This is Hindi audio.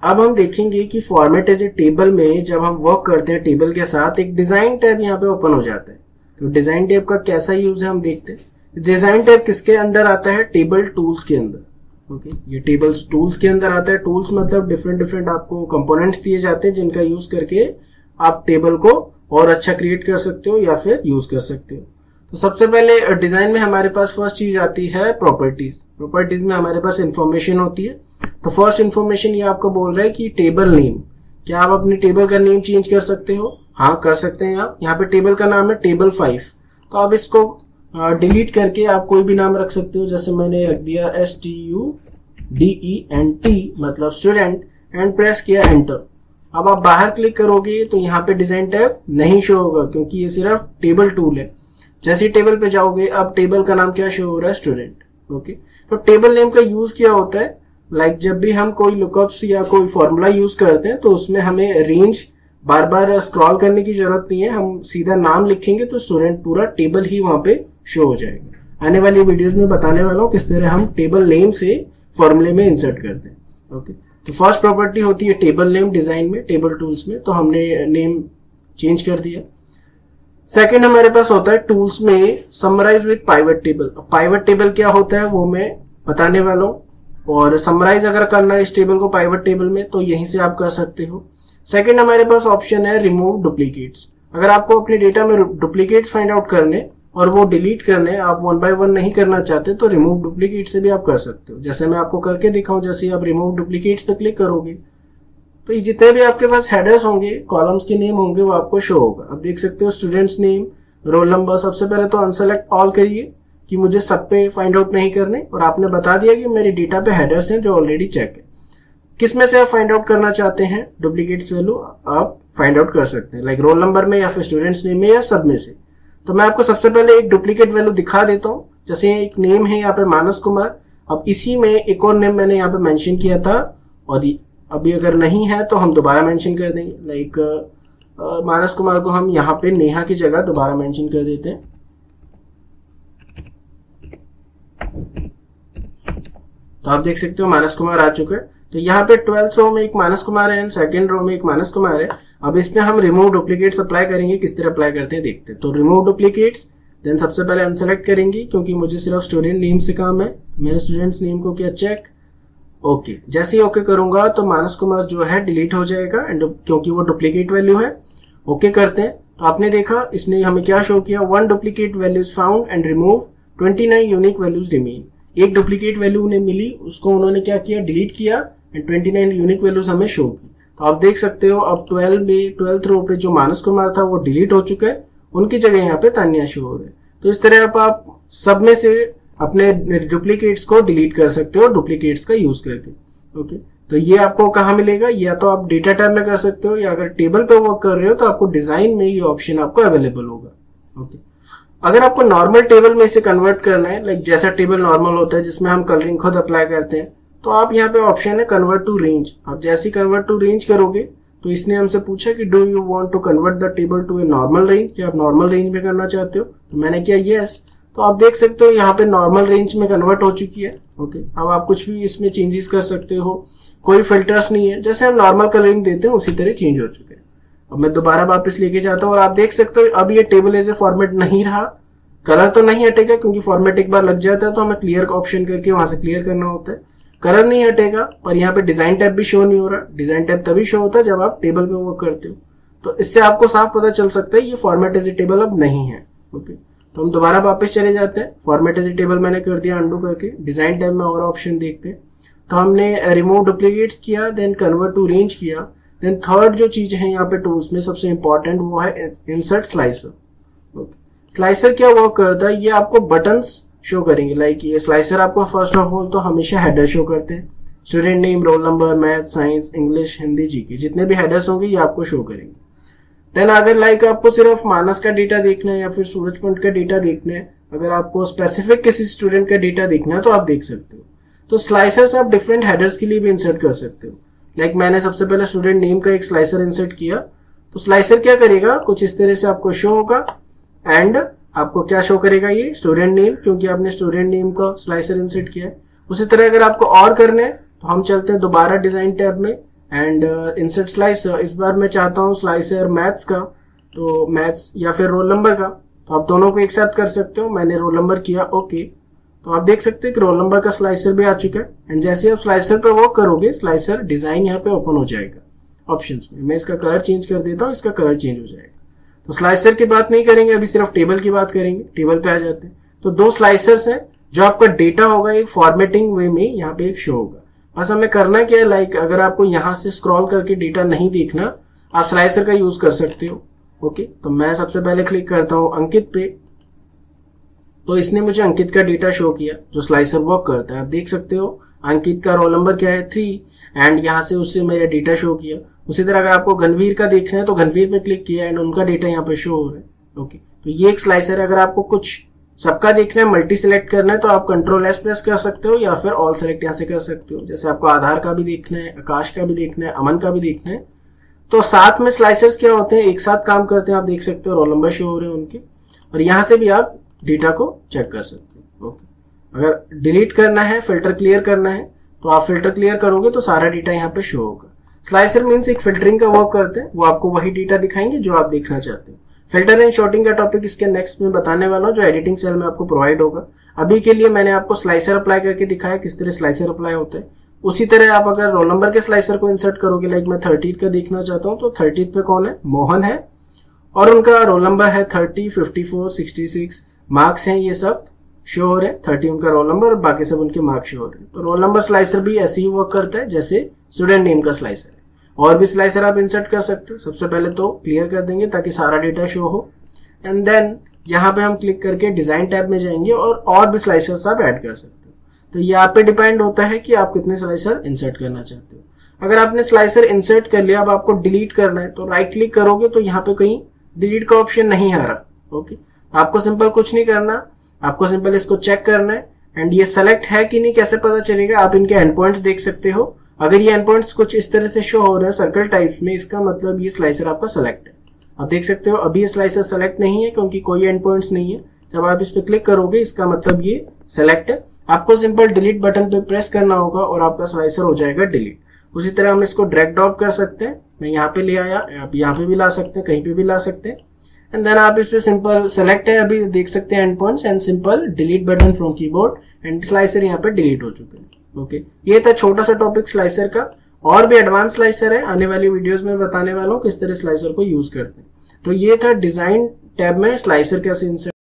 अब हम देखेंगे कि फॉर्मेट एज ए टेबल में जब हम वर्क करते हैं टेबल के साथ, एक डिजाइन टैब यहाँ पे ओपन हो जाता है। तो डिजाइन टैब का कैसा यूज है हम देखते हैं। डिजाइन टैब किसके अंदर आता है? टेबल टूल्स के अंदर। ओके, ये टेबल्स टूल्स के अंदर आता है। टूल्स मतलब डिफरेंट आपको कंपोनेंट्स दिए जाते हैं जिनका यूज करके आप टेबल को और अच्छा क्रिएट कर सकते हो या फिर यूज कर सकते हो। तो सबसे पहले डिजाइन में हमारे पास फर्स्ट चीज आती है प्रॉपर्टीज। प्रॉपर्टीज में हमारे पास इंफॉर्मेशन होती है। तो फर्स्ट इंफॉर्मेशन ये आपको बोल रहा है कि टेबल नेम, क्या आप अपने टेबल का नेम चेंज कर सकते हो? हाँ, कर सकते हैं आप। यहाँ पे टेबल का नाम है टेबल 5, तो आप इसको डिलीट करके आप कोई भी नाम रख सकते हो। जैसे मैंने रख दिया STUDENT मतलब स्टूडेंट एंड प्रेस किया एंटर। अब आप बाहर क्लिक करोगे तो यहाँ पे डिजाइन टैब नहीं शो होगा क्योंकि ये सिर्फ टेबल टूल है। जैसे टेबल पे जाओगे अब टेबल का नाम क्या शो हो रहा है? स्टूडेंट। ओके, तो टेबल नेम का यूज क्या होता है? लाइक जब भी हम कोई लुकअप्स या कोई फॉर्मूला यूज करते हैं तो उसमें हमें रेंज बार बार स्क्रॉल करने की जरूरत नहीं है। हम सीधा नाम लिखेंगे तो स्टूडेंट पूरा टेबल ही वहां पे शो हो जाएगा। आने वाली वीडियोस में बताने वाला हूँ किस तरह हम टेबल नेम से फॉर्मूले में इंसर्ट करते हैं। ओके, तो फर्स्ट प्रॉपर्टी होती है टेबल नेम डिजाइन में, टेबल टूल्स में, तो हमने नेम चेंज कर दिया। सेकंड हमारे पास होता है टूल्स में summarize with pivot table. Pivot table क्या होता है वो मैं बताने वाला हूँ, और समराइज अगर करना है इस टेबल को पाइवट टेबल में तो यहीं से आप कर सकते हो। सेकंड हमारे पास ऑप्शन है रिमूव डुप्लीकेट्स। अगर आपको अपने डेटा में डुप्लीकेट्स फाइंड आउट करने और वो डिलीट करने, आप 1 बाय 1 नहीं करना चाहते तो रिमूव डुप्लीकेट से भी आप कर सकते हो। जैसे मैं आपको करके दिखाऊं, जैसे आप रिमूव डुप्लीकेट्स पे क्लिक करोगे तो ये जितने भी आपके पास हेडर्स होंगे, कॉलम्स के नेम होंगे, वो आपको शो होगा। अब देख सकते हो स्टूडेंट्स नेम, रोल नंबर। सबसे पहले तो अनसेलेक्ट ऑल करिए कि मुझे सब पे फाइंड आउट नहीं करने, और आपने बता दिया कि मेरे डेटा पे हेडर्स हैं जो ऑलरेडी चेक है। किस में से आप फाइंड आउट करना चाहते हैं डुप्लीकेट्स वैल्यू, आप फाइंड आउट कर सकते हैं, लाइक रोल नंबर में या फिर स्टूडेंट्स नेम में या सब में से। तो मैं आपको सबसे पहले एक डुप्लीकेट वैल्यू दिखा देता हूं। जैसे एक नेम है यहाँ पे मानस कुमार, अब इसी में एक और नेम मैंने यहाँ पे मेंशन किया था, और अभी अगर नहीं है तो हम दोबारा मेंशन कर देंगे। लाइक मानस कुमार को हम यहाँ पे नेहा की जगह दोबारा मेंशन कर देते हैं। तो आप देख सकते हो मानस कुमार आ चुका है। तो यहाँ पे 12th रो में एक मानस कुमार है एंड सेकंड रो में एक मानस कुमार है। अब इसमें हम रिमूव डुप्लीकेट्स अप्लाई करेंगे। किस तरह अप्लाई करते हैं देखते हैं। तो रिमूव डुप्लीकेट्स, देन सबसे पहले अनसेलेक्ट करेंगे क्योंकि मुझे सिर्फ स्टूडेंट नेम से काम है। मेरे स्टूडेंट्स नेम को क्या चेक, ओके। जैसे ही ओके करूंगा तो मानस कुमार जो है डिलीट हो जाएगा, एंड क्योंकि वो डुप्लीकेट वैल्यू है। ओके करते हैं तो आपने देखा इसने हमें क्या शो किया, 1 duplicate values found and remove, 29 unique values remain. एक डुप्लीकेट वैल्यू उन्हें मिली, उसको उन्होंने क्या किया, डिलीट किया, एंड 29 यूनिक वैल्यूज हमें शो की। तो आप देख सकते हो अब 12th रो पे जो मानस कुमार था वो डिलीट हो चुका है, उनकी जगह यहाँ पे तान्या शो हो रहे हैं। तो इस तरह आप सब में से अपने डुप्लीकेट्स को डिलीट कर सकते हो डुप्लीकेट्स का यूज करके। ओके, तो ये आपको कहाँ मिलेगा, या तो आप डेटा टैब में कर सकते हो, या अगर टेबल पे वर्क कर रहे हो तो आपको डिजाइन में ये ऑप्शन आपको अवेलेबल होगा। ओके, अगर आपको नॉर्मल टेबल में से कन्वर्ट करना है, लाइक जैसा टेबल नॉर्मल होता है जिसमें हम कलरिंग खुद अप्लाई करते हैं, तो आप यहाँ पे ऑप्शन है कन्वर्ट टू रेंज। आप जैसे ही कन्वर्ट टू रेंज करोगे तो इसने हमसे पूछा कि do you want to convert the table to a normal range, क्या आप नॉर्मल रेंज में करना चाहते हो? तो मैंने किया यस। तो आप देख सकते हो यहाँ पे नॉर्मल रेंज में कन्वर्ट हो चुकी है। ओके, अब आप कुछ भी इसमें चेंजेस कर सकते हो, कोई फिल्टर्स नहीं है, जैसे हम नॉर्मल कलरिंग देते हैं उसी तरह चेंज हो चुके हैं। अब मैं दोबारा वापस लेके जाता हूँ और आप देख सकते हो अब ये टेबल एज ए फॉर्मेट नहीं रहा। कलर तो नहीं हटेगा क्योंकि फॉर्मेट एक बार लग जाता है तो हमें क्लियर ऑप्शन करके वहां से क्लियर करना होता है। कलर नहीं हटेगा, पर यहाँ पे डिजाइन टैब भी शो नहीं हो रहा। डिजाइन टैब तभी शो होता है जब आप टेबल पे वर्क करते हो। तो इससे आपको साफ पता चल सकता है ये फॉर्मेट एज ए टेबल अब नहीं है। ओके, तो हम दोबारा वापस चले जाते हैं। फॉर्मेट एज ए टेबल मैंने कर दिया अंडू करके। डिजाइन टैब में और ऑप्शन देखते हैं। तो हमने रिमूव डुप्लीकेट्स किया, देन कन्वर्ट टू रेंज किया, देन थर्ड जो चीज है यहाँ पे टूल्स में सबसे इंपॉर्टेंट वो है इंसर्ट स्लाइसर। स्लाइसर क्या वर्क करता है, ये आपको बटन्स शो करेंगे। लाइक ये स्लाइसर आपको फर्स्ट ऑफ ऑल तो हमेशा हेडर शो करते हैं, student name, roll number, math, science, English, Hindi, GK, जितने भी हेडर्स होंगे ये आपको शो करेंगे। देन अगर लाइक आपको सिर्फ मानस का डेटा देखना है या फिर सूरज पंत का डेटा देखना है, अगर आपको स्पेसिफिक किसी स्टूडेंट का डेटा देखना है तो आप देख सकते हो। तो स्लाइसर आप डिफरेंट हेडर्स के लिए भी इंसर्ट कर सकते हो। लाइक मैंने सबसे पहले स्टूडेंट नेम का एक स्लाइसर इंसर्ट किया। तो स्लाइसर क्या करेगा, कुछ इस तरह से आपको शो होगा, एंड आपको क्या शो करेगा, ये स्टूडेंट नेम, क्योंकि आपने स्टूडेंट नेम का स्लाइसर इंसर्ट किया है। उसी तरह अगर आपको और करने हैं तो हम चलते हैं दोबारा डिजाइन टैब में एंड इंसर्ट स्लाइसर। इस बार मैं चाहता हूँ स्लाइसर मैथ्स का, तो मैथ्स या फिर रोल नंबर का, तो आप दोनों को एक साथ कर सकते हो। मैंने रोल नंबर किया, ओके। तो आप देख सकते हैं कि रोल नंबर का स्लाइसर भी आ चुका है एंड जैसे आप स्लाइसर पर वर्क करोगे स्लाइसर डिजाइन यहाँ पे ओपन हो जाएगा ऑप्शंस में। मैं इसका कलर चेंज कर देता हूँ, इसका कलर चेंज हो जाएगा। तो स्लाइसर की बात नहीं करेंगे, अभी सिर्फ टेबल की बात करेंगे। टेबल पे आ जाते हैं। तो दो स्लाइसर्स हैं, जो आपका डेटा होगा एक फॉर्मेटिंग वे में यहाँ पे एक शो होगा। बस हमें करना क्या है, लाइक अगर आपको यहाँ से स्क्रॉल करके डेटा नहीं देखना, आप स्लाइसर का यूज कर सकते हो। ओके, तो मैं सबसे पहले क्लिक करता हूँ अंकित पे, तो इसने मुझे अंकित का डेटा शो किया जो स्लाइसर वर्क करता है। आप देख सकते हो अंकित का रोल नंबर क्या है 3 एंड यहाँ से उससे मेरा डेटा शो किया। उसी तरह अगर आपको घनवीर का देखना है तो घनवीर पे क्लिक किया एंड उनका डेटा यहाँ पे शो हो रहा है। ओके, तो ये एक स्लाइसर है। अगर आपको कुछ सबका देखना है, मल्टी सिलेक्ट करना है, तो आप कंट्रोल एस प्रेस कर सकते हो या फिर ऑल सेलेक्ट यहाँ से कर सकते हो। जैसे आपको आधार का भी देखना है, आकाश का भी देखना है, अमन का भी देखना है, तो साथ में स्लाइसर्स क्या होते हैं, एक साथ काम करते हैं। आप देख सकते हो रोल नंबर शो हो रहे हैं उनके, और यहाँ से भी आप डेटा को चेक कर सकते हो। ओके, अगर डिलीट करना है, फिल्टर क्लियर करना है, तो आप फिल्टर क्लियर करोगे तो सारा डेटा यहाँ पे शो होगा। स्लाइसर मीन्स एक फिल्टरिंग का वर्क करते हैं, वो आपको वही डेटा दिखाएंगे जो आप देखना चाहते हो। फिल्टर एंड शॉर्टिंग का टॉपिक इसके नेक्स्ट में बताने वाला हूँ, जो एडिटिंग सेल में आपको प्रोवाइड होगा। अभी के लिए मैंने आपको स्लाइसर अप्लाई करके दिखाया किस तरह स्लाइसर अप्लाई होता है। उसी तरह आप अगर रोल नंबर के स्लाइसर को इंसर्ट करोगे, लाइक मैं 30 का देखना चाहता हूँ, तो 30 पे कौन है, मोहन है, और उनका रोल नंबर है 30, 54, 66, मार्क्स हैं, ये सब शो हो रहे हैं। 30 उनका रोल नंबर और बाकी सब उनके मार्क्स शो हो रहे हैं। तो रोल नंबर स्लाइसर भी ऐसे ही वर्क करता है जैसे स्टूडेंट नेम का स्लाइसर है। और भी स्लाइसर आप इंसर्ट कर सकते हो। सबसे पहले तो क्लियर कर देंगे ताकि सारा डेटा शो हो, एंड देन यहाँ पे हम क्लिक करके डिजाइन टैब में जाएंगे और भी स्लाइसर्स आप ऐड कर सकते हो। तो ये आप पे डिपेंड होता है कि आप कितने स्लाइसर इंसर्ट करना चाहते हो। अगर आपने स्लाइसर इंसर्ट कर लिया, अब आपको डिलीट करना है, तो राइट क्लिक करोगे तो यहाँ पे कहीं डिलीट का ऑप्शन नहीं आ रहा। ओके, आपको सिंपल कुछ नहीं करना, आपको सिंपल इसको चेक करना है एंड ये सेलेक्ट है कि नहीं कैसे पता चलेगा, आप इनके एंड पॉइंट्स देख सकते हो। अगर ये एंड पॉइंट्स कुछ इस तरह से शो हो रहे हैं सर्कल टाइप्स में, इसका मतलब ये स्लाइसर आपका सेलेक्ट है। आप देख सकते हो अभी ये स्लाइसर सेलेक्ट नहीं है क्योंकि कोई एंड पॉइंट्स नहीं है। जब आप इस पे क्लिक करोगे इसका मतलब ये सेलेक्ट है। आपको सिंपल डिलीट बटन पे प्रेस करना होगा और आपका स्लाइसर हो जाएगा डिलीट। उसी तरह हम इसको ड्रैग ड्रॉप कर सकते हैं। मैं यहाँ पे ले आया, आप यहाँ पे भी ला सकते हैं, कहीं पे भी ला सकते हैं, एंड देन आप इस पे सिंपल सेलेक्ट है, अभी देख सकते हैं and points, and simple delete button from keyboard and slicer यहाँ पे डिलीट हो चुके हैं। ओके, ये था छोटा सा टॉपिक स्लाइसर का। और भी एडवांस स्लाइसर है, आने वाली वीडियोस में बताने वाला हूँ किस तरह स्लाइसर को यूज करते हैं। तो ये था डिजाइन टैब में स्लाइसर कैसे इंसर्ट